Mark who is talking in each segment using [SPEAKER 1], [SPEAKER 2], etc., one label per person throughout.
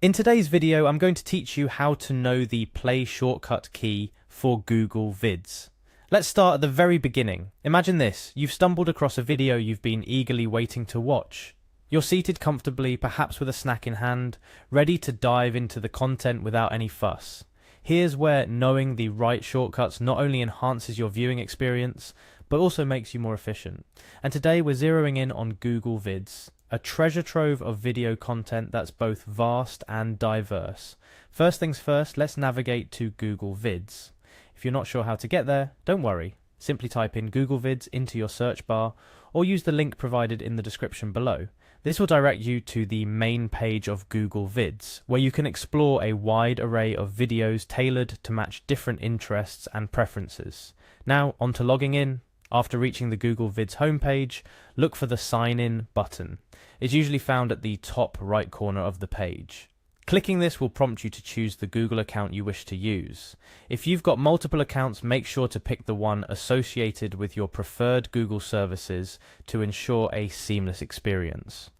[SPEAKER 1] In today's video, I'm going to teach you how to know the play shortcut key for Google Vids. Let's start at the very beginning. Imagine this, you've stumbled across a video you've been eagerly waiting to watch. You're seated comfortably, perhaps with a snack in hand, ready to dive into the content without any fuss. Here's where knowing the right shortcuts not only enhances your viewing experience, but also makes you more efficient. And today we're zeroing in on Google Vids, a treasure trove of video content that's both vast and diverse. First things first, let's navigate to Google Vids. If you're not sure how to get there, don't worry. Simply type in Google Vids into your search bar or use the link provided in the description below. This will direct you to the main page of Google Vids, where you can explore a wide array of videos tailored to match different interests and preferences. Now, on to logging in. After reaching the Google Vids homepage, look for the Sign In button. It's usually found at the top right corner of the page. Clicking this will prompt you to choose the Google account you wish to use. If you've got multiple accounts, make sure to pick the one associated with your preferred Google services to ensure a seamless experience.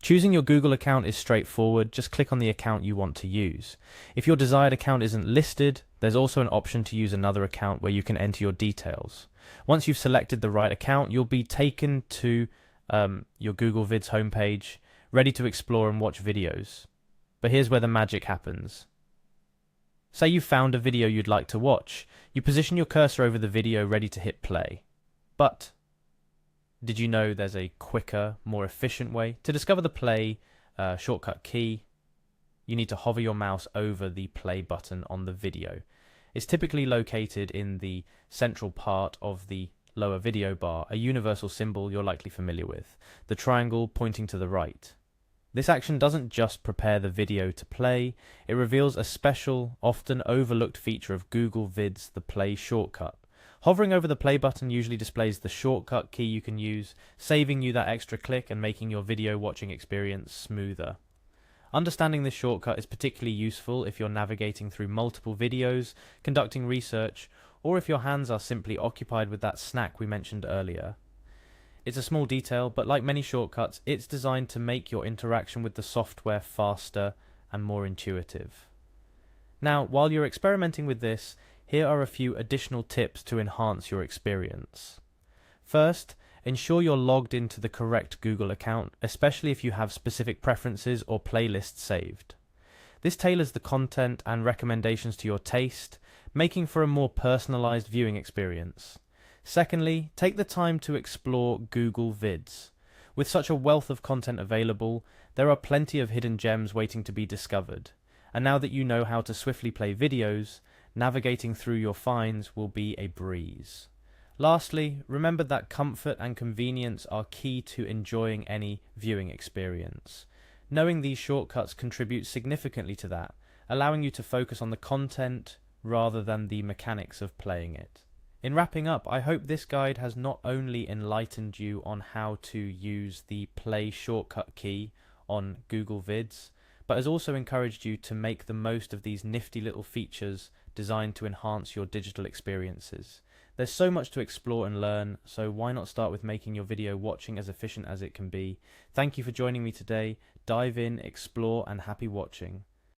[SPEAKER 1] Choosing your Google account is straightforward, just click on the account you want to use. If your desired account isn't listed, there's also an option to use another account where you can enter your details. Once you've selected the right account, you'll be taken to your Google Vids homepage, ready to explore and watch videos. But here's where the magic happens. Say you found a video you'd like to watch. You position your cursor over the video ready to hit play. But did you know there's a quicker, more efficient way? To discover the play shortcut key, you need to hover your mouse over the play button on the video. It's typically located in the central part of the lower video bar, a universal symbol you're likely familiar with, the triangle pointing to the right. This action doesn't just prepare the video to play, it reveals a special, often overlooked feature of Google Vids, the play shortcut. Hovering over the play button usually displays the shortcut key you can use, saving you that extra click and making your video watching experience smoother. Understanding this shortcut is particularly useful if you're navigating through multiple videos, conducting research, or if your hands are simply occupied with that snack we mentioned earlier. It's a small detail, but like many shortcuts, it's designed to make your interaction with the software faster and more intuitive. Now, while you're experimenting with this, here are a few additional tips to enhance your experience. First, ensure you're logged into the correct Google account, especially if you have specific preferences or playlists saved. This tailors the content and recommendations to your taste, making for a more personalized viewing experience. Secondly, take the time to explore Google Vids. With such a wealth of content available, there are plenty of hidden gems waiting to be discovered. And now that you know how to swiftly play videos, navigating through your finds will be a breeze. Lastly, remember that comfort and convenience are key to enjoying any viewing experience. Knowing these shortcuts contributes significantly to that, allowing you to focus on the content rather than the mechanics of playing it. In wrapping up, I hope this guide has not only enlightened you on how to use the play shortcut key on Google Vids, but has also encouraged you to make the most of these nifty little features designed to enhance your digital experiences. There's so much to explore and learn, so why not start with making your video watching as efficient as it can be. Thank you for joining me today. Dive in, explore, and happy watching.